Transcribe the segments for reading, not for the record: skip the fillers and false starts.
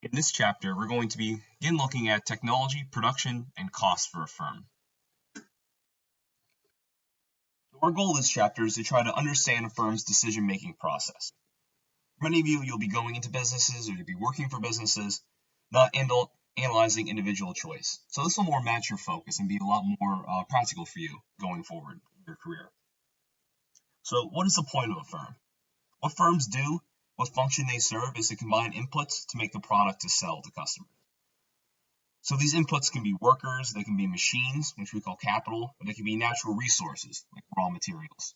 In this chapter, we're going to begin looking at technology, production, and cost for a firm. Our goal of this chapter is to try to understand a firm's decision-making process. For many of you, you'll be going into businesses or you'll be working for businesses, not analyzing individual choice. So this will more match your focus and be a lot more practical for you going forward in your career. So what is the point of a firm? What firms do, what function they serve, is to combine inputs to make the product to sell to customers. So these inputs can be workers, they can be machines, which we call capital, or they can be natural resources, like raw materials.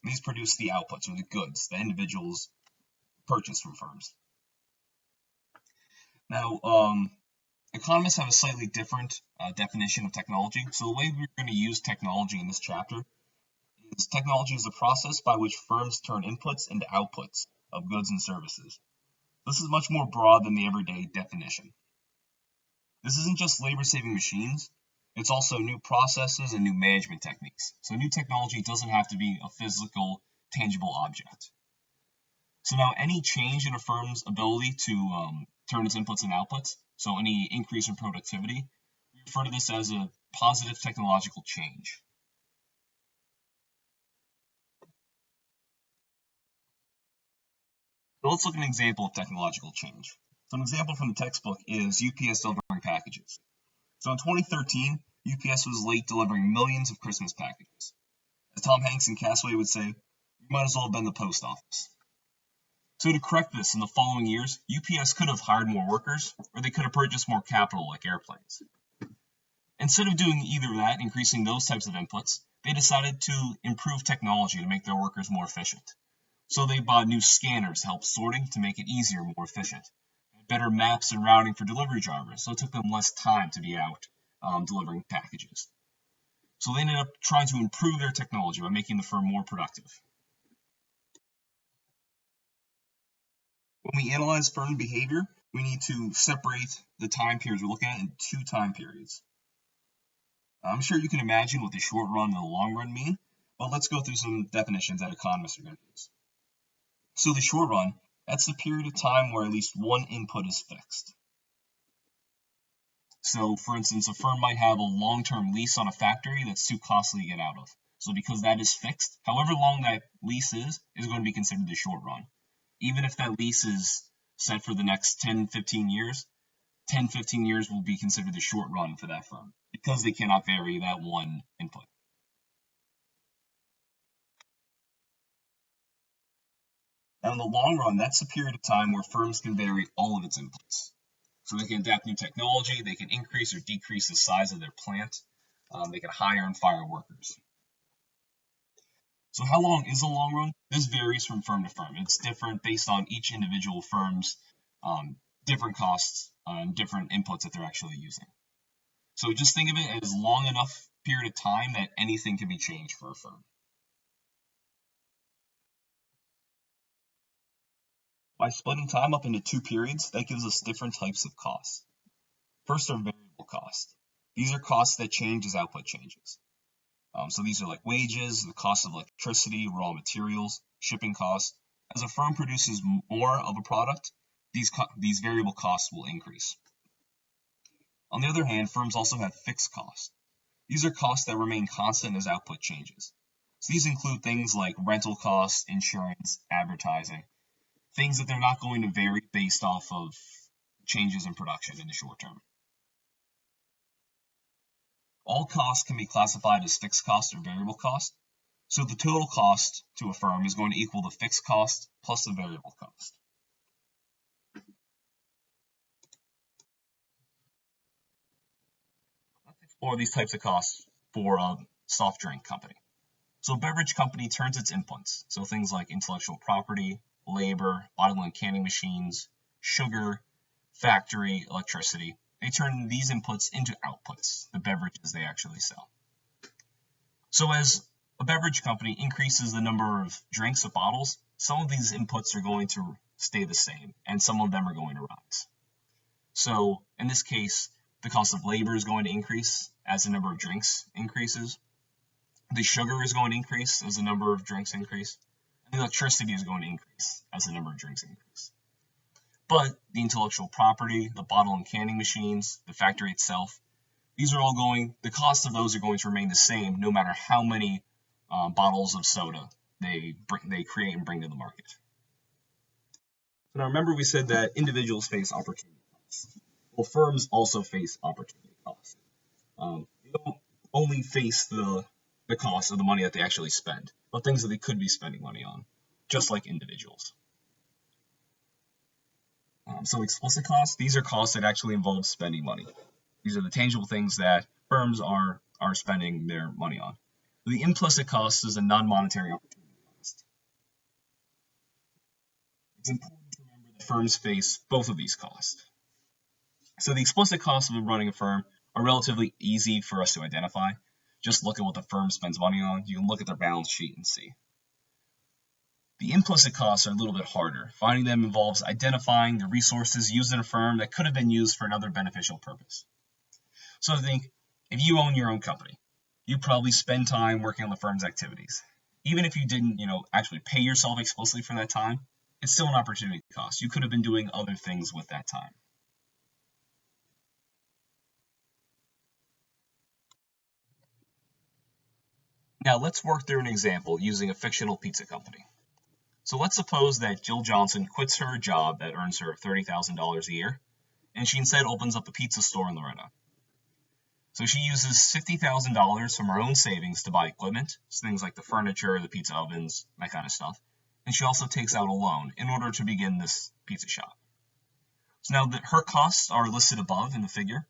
And these produce the outputs, or the goods, that individuals purchase from firms. Now, economists have a slightly different definition of technology. So the way we're going to use technology in this chapter is technology is a process by which firms turn inputs into outputs of goods and services. This is much more broad than the everyday definition. This isn't just labor-saving machines, it's also new processes and new management techniques. So new technology doesn't have to be a physical, tangible object. So now any change in a firm's ability to turn its inputs and outputs, so any increase in productivity, we refer to this as a positive technological change. So let's look at an example of technological change. So an example from the textbook is UPS delivering packages. So in 2013, UPS was late delivering millions of Christmas packages. As Tom Hanks in Castaway would say, you might as well have been the post office. So to correct this in the following years, UPS could have hired more workers, or they could have purchased more capital like airplanes. Instead of doing either that, increasing those types of inputs, they decided to improve technology to make their workers more efficient. So they bought new scanners to help sorting to make it easier, more efficient. Better maps and routing for delivery drivers, so it took them less time to be out delivering packages. So they ended up trying to improve their technology by making the firm more productive. When we analyze firm behavior, we need to separate the time periods we're looking at in two time periods. I'm sure you can imagine what the short run and the long run mean, but let's go through some definitions that economists are going to use. So the short run, that's the period of time where at least one input is fixed. So for instance, a firm might have a long-term lease on a factory that's too costly to get out of. So because that is fixed, however long that lease is going to be considered the short run. Even if that lease is set for the next 10, 15 years, 10, 15 years will be considered the short run for that firm because they cannot vary that one input. Now in the long run, that's a period of time where firms can vary all of its inputs. So they can adapt new technology, they can increase or decrease the size of their plant, they can hire and fire workers. So how long is a long run? This varies from firm to firm. It's different based on each individual firm's different costs and different inputs that they're actually using. So just think of it as long enough period of time that anything can be changed for a firm. By splitting time up into two periods, that gives us different types of costs. First are variable costs. These are costs that change as output changes. So these are like wages, the cost of electricity, raw materials, shipping costs. As a firm produces more of a product, these variable costs will increase. On the other hand, firms also have fixed costs. These are costs that remain constant as output changes. So these include things like rental costs, insurance, advertising, things that they're not going to vary based off of changes in production in the short term. All costs can be classified as fixed cost or variable cost. So the total cost to a firm is going to equal the fixed cost plus the variable cost. Let's explore these types of costs for a soft drink company. So a beverage company turns its inputs, so things like intellectual property, labor, bottling and canning machines, sugar, factory, electricity. They turn these inputs into outputs, the beverages they actually sell. So as a beverage company increases the number of drinks of bottles, some of these inputs are going to stay the same, and some of them are going to rise. So in this case, the cost of labor is going to increase as the number of drinks increases. The sugar is going to increase as the number of drinks increase. And the electricity is going to increase as the number of drinks increase. But the intellectual property, the bottle and canning machines, the factory itself, these are all the cost of those are going to remain the same no matter how many bottles of soda they create and bring to the market. So now remember we said that individuals face opportunity costs. Well, firms also face opportunity costs. They don't only face the cost of the money that they actually spend, but things that they could be spending money on, just like individuals. So explicit costs, these are costs that actually involve spending money. These are the tangible things that firms are spending their money on. The implicit cost is a non-monetary opportunity cost. It's important to remember that firms face both of these costs. So the explicit costs of running a firm are relatively easy for us to identify. Just look at what the firm spends money on. You can look at their balance sheet and see. The implicit costs are a little bit harder. Finding them involves identifying the resources used in a firm that could have been used for another beneficial purpose. So think, if you own your own company, you probably spend time working on the firm's activities. Even if you didn't, actually pay yourself explicitly for that time, it's still an opportunity cost. You could have been doing other things with that time. Now let's work through an example using a fictional pizza company. So let's suppose that Jill Johnson quits her job that earns her $30,000 a year, and she instead opens up a pizza store in Lorena. So she uses $50,000 from her own savings to buy equipment, so things like the furniture, the pizza ovens, that kind of stuff. And she also takes out a loan in order to begin this pizza shop. So now her costs are listed above in the figure.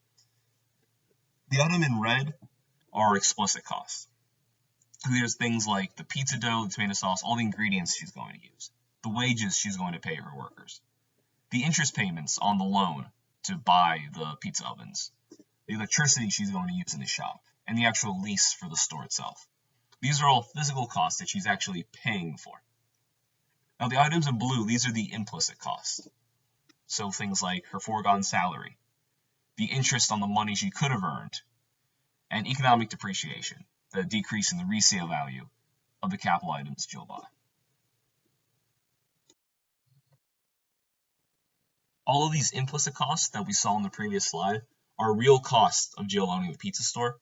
The item in red are explicit costs. There's things like the pizza dough, the tomato sauce, all the ingredients she's going to use, the wages she's going to pay her workers, the interest payments on the loan to buy the pizza ovens, the electricity she's going to use in the shop, and the actual lease for the store itself. These are all physical costs that she's actually paying for. Now the items in blue, these are the implicit costs. So things like her foregone salary, the interest on the money she could have earned, and economic depreciation, the decrease in the resale value of the capital items Jill bought. All of these implicit costs that we saw in the previous slide are real costs of Jill owning the pizza store,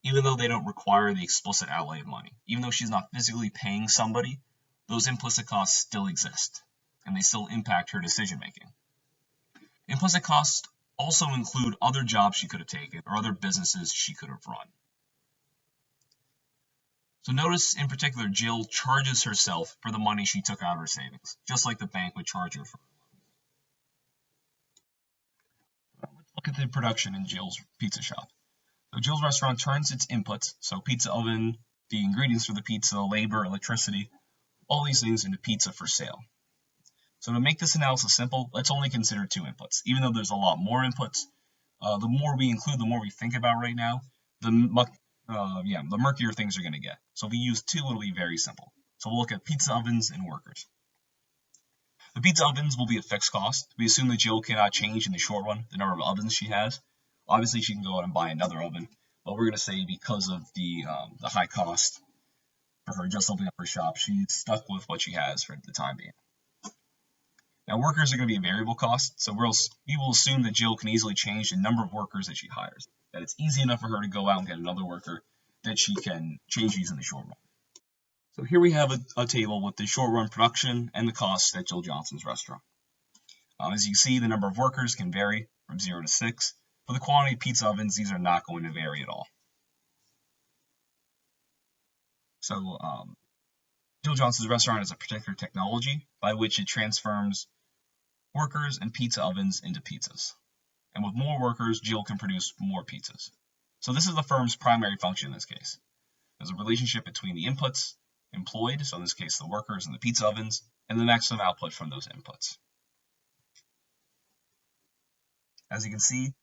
even though they don't require the explicit outlay of money. Even though she's not physically paying somebody, those implicit costs still exist, and they still impact her decision making. Implicit costs also include other jobs she could have taken or other businesses she could have run. So notice in particular, Jill charges herself for the money she took out of her savings, just like the bank would charge her for. Let's look at the production in Jill's pizza shop. So Jill's restaurant turns its inputs, so pizza oven, the ingredients for the pizza, labor, electricity, all these things into pizza for sale. So to make this analysis simple, let's only consider 2 inputs. Even though there's a lot more inputs, the more we include, the more we think about right now, the murkier things are going to get. So if we use 2, it'll be very simple. So we'll look at pizza ovens and workers. The pizza ovens will be a fixed cost. We assume that Jill cannot change in the short run the number of ovens she has. Obviously, she can go out and buy another oven, but we're going to say because of the high cost for her just opening up her shop, she's stuck with what she has for the time being. Now, workers are going to be a variable cost, so we will assume that Jill can easily change the number of workers that she hires, that it's easy enough for her to go out and get another worker, that she can change these in the short run. So here we have a table with the short run production and the costs at Jill Johnson's restaurant. As you see, the number of workers can vary from 0 to 6. For the quantity of pizza ovens, these are not going to vary at all. So Jill Johnson's restaurant is a particular technology by which it transforms workers and pizza ovens into pizzas. And with more workers, Jill can produce more pizzas. So this is the firm's primary function in this case. There's a relationship between the inputs employed, so in this case the workers and the pizza ovens, and the maximum output from those inputs. As you can see,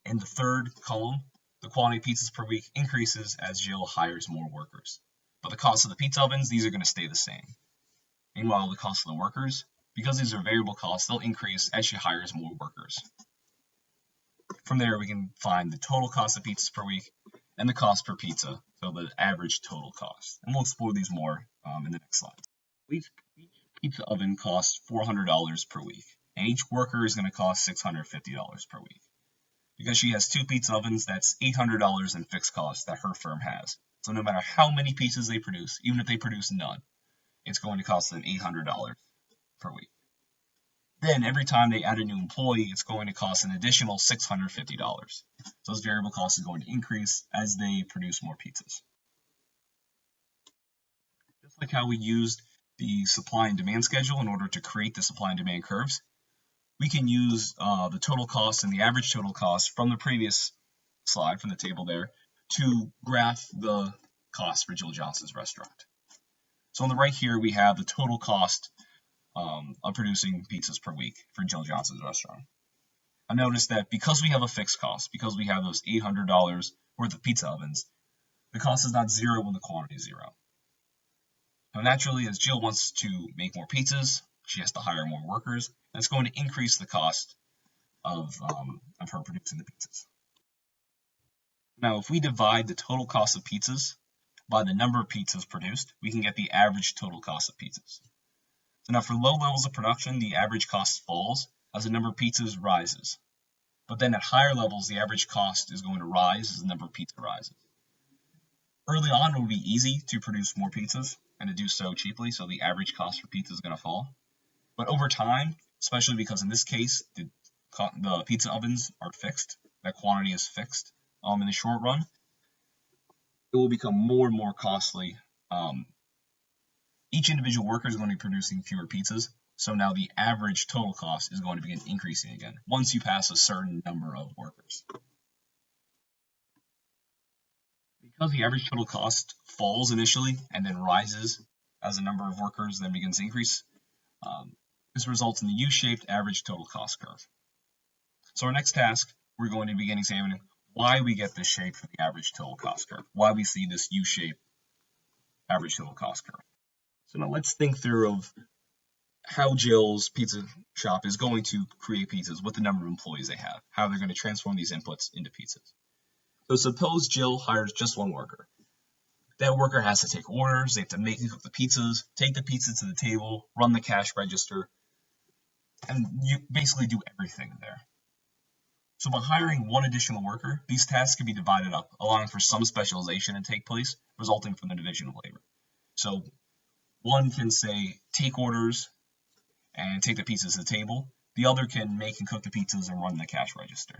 in the third column, the quantity of pizzas per week increases as Jill hires more workers. But the cost of the pizza ovens, these are going to stay the same. Meanwhile, the cost of the workers, because these are variable costs, they'll increase as she hires more workers. From there, we can find the total cost of pizzas per week and the cost per pizza, so the average total cost. And we'll explore these more in the next slide. Each pizza oven costs $400 per week. and each worker is going to cost $650 per week. Because she has 2 pizza ovens, that's $800 in fixed costs that her firm has. So no matter how many pizzas they produce, even if they produce none, it's going to cost them $800 per week. Then every time they add a new employee, it's going to cost an additional $650. So those variable costs are going to increase as they produce more pizzas. Just like how we used the supply and demand schedule in order to create the supply and demand curves, we can use the total cost and the average total cost from the previous slide, from the table there, to graph the cost for Jill Johnson's restaurant. So on the right here, we have the total cost of producing pizzas per week for Jill Johnson's restaurant. I noticed that because we have a fixed cost, because we have those $800 worth of pizza ovens, the cost is not zero when the quantity is zero. Now naturally, as Jill wants to make more pizzas, she has to hire more workers, and it's going to increase the cost of her producing the pizzas. Now, if we divide the total cost of pizzas by the number of pizzas produced, we can get the average total cost of pizzas. So now for low levels of production, the average cost falls as the number of pizzas rises. But then at higher levels, the average cost is going to rise as the number of pizzas rises. Early on, it will be easy to produce more pizzas and to do so cheaply, so the average cost for pizza is going to fall. But over time, especially because in this case, the pizza ovens are fixed, that quantity is fixed in the short run, it will become more and more costly. Each individual worker is going to be producing fewer pizzas, so now the average total cost is going to begin increasing again once you pass a certain number of workers. Because the average total cost falls initially and then rises as the number of workers then begins to increase, this results in the U-shaped average total cost curve. So our next task, we're going to begin examining why we get this shape for the average total cost curve, why we see this U-shaped average total cost curve. So now let's think through of how Jill's pizza shop is going to create pizzas with the number of employees they have, how they're going to transform these inputs into pizzas. So suppose Jill hires just one worker. That worker has to take orders, they have to make and cook the pizzas, take the pizza to the table, run the cash register, and you basically do everything there. So by hiring one additional worker, these tasks can be divided up, allowing for some specialization to take place, resulting from the division of labor. So one can say take orders and take the pizzas to the table. The other can make and cook the pizzas and run the cash register.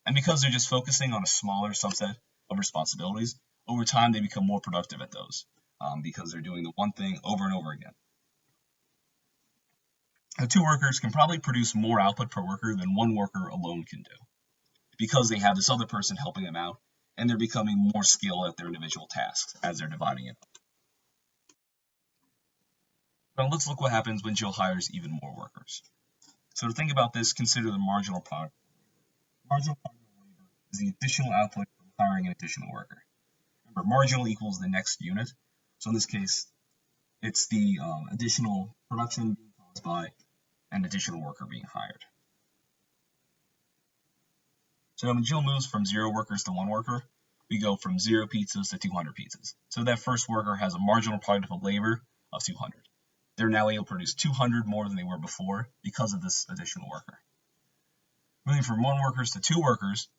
And because they're just focusing on a smaller subset of responsibilities, over time they become more productive at those because they're doing the one thing over and over again. Now, 2 workers can probably produce more output per worker than 1 worker alone can do because they have this other person helping them out and they're becoming more skilled at their individual tasks as they're dividing it up. Now let's look what happens when Jill hires even more workers. So to think about this, consider the marginal product. Marginal product of labor is the additional output from hiring an additional worker. Remember, marginal equals the next unit. So in this case, it's the additional production being caused by an additional worker being hired. So when Jill moves from 0 workers to 1 worker, we go from 0 pizzas to 200 pizzas. So that first worker has a marginal product of labor of 200. They're now able to produce 200 more than they were before because of this additional worker. Moving from 1 workers to 2 workers,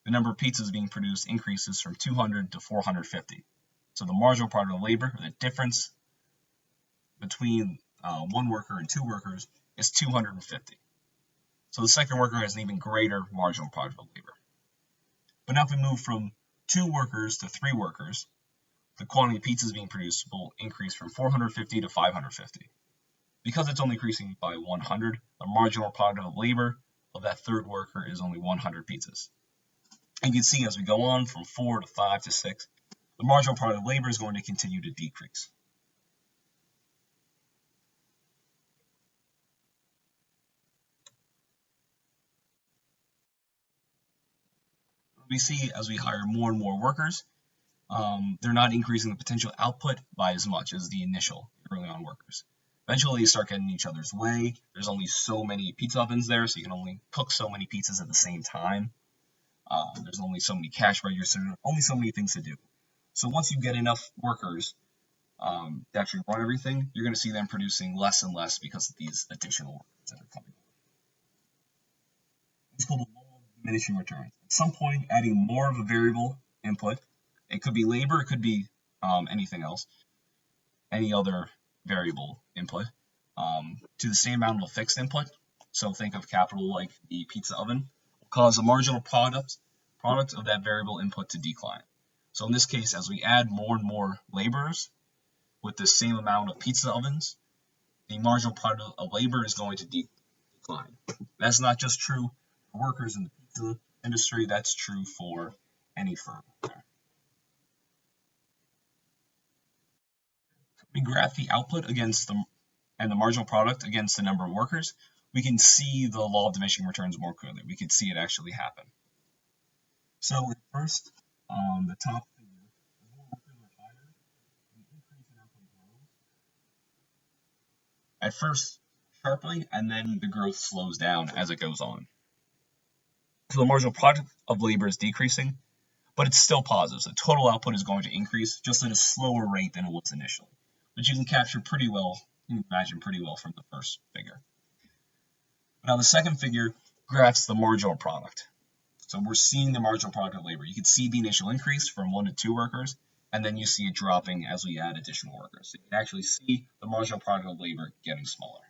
the number of pizzas being produced increases from 200 to 450. So the marginal product of labor, or the difference between 1 worker and 2 workers, is 250. So the second worker has an even greater marginal product of labor. But now if we move from 2 workers to 3 workers, the quantity of pizzas being produced will increase from 450 to 550. Because it's only increasing by 100, the marginal product of labor of that third worker is only 100 pizzas. And you can see as we go on from 4 to 5 to 6, the marginal product of labor is going to continue to decrease. We see as we hire more and more workers, they're not increasing the potential output by as much as the initial early on workers. Eventually, you start getting in each other's way. There's only so many pizza ovens there, so you can only cook so many pizzas at the same time. There's only so many cash registers, only so many things to do. So once you get enough workers to actually run everything, you're going to see them producing less and less because of these additional workers that are coming. It's called the law of diminishing returns. At some point, adding more of a variable input, it could be labor, it could be anything else, any other variable input, to the same amount of a fixed input. So think of capital like the pizza oven, will cause the marginal product of that variable input to decline. So in this case, as we add more and more laborers with the same amount of pizza ovens, the marginal product of labor is going to decline. That's not just true for workers in the pizza industry, that's true for any firm. We graph the output against the marginal product against the number of workers, we can see the law of diminishing returns more clearly. We can see it actually happen. So first, the top figure, the more workers are hired, the increase in output grows. At first, sharply, and then the growth slows down as it goes on. So the marginal product of labor is decreasing, but it's still positive. So total output is going to increase just at a slower rate than it was initially, which you can capture pretty well, you can imagine pretty well from the first figure. Now the second figure graphs the marginal product. So we're seeing the marginal product of labor. You can see the initial increase from 1 to 2 workers, and then you see it dropping as we add additional workers. So you can actually see the marginal product of labor getting smaller.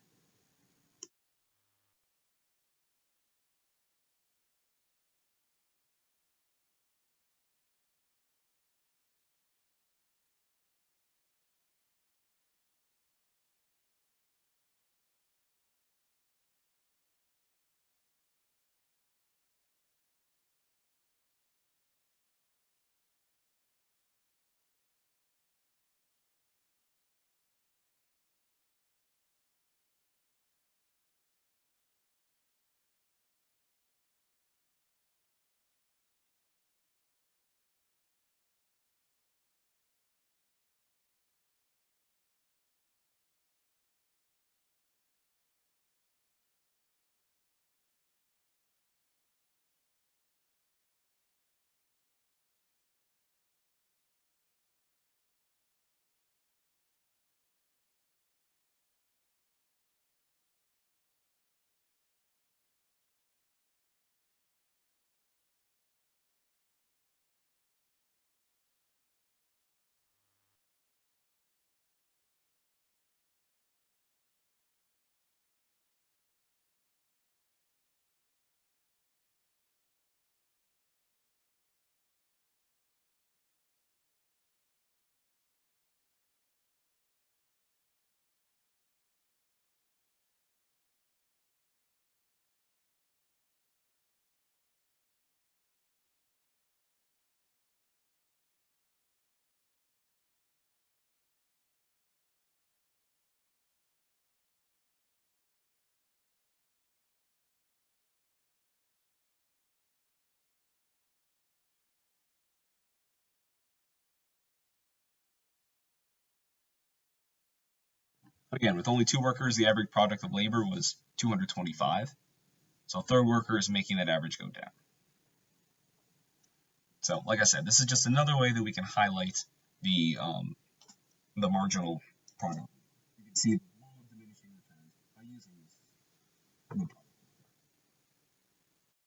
Again, with only 2 workers, the average product of labor was 225. So a third worker is making that average go down. So, like I said, this is just another way that we can highlight the marginal product. You can see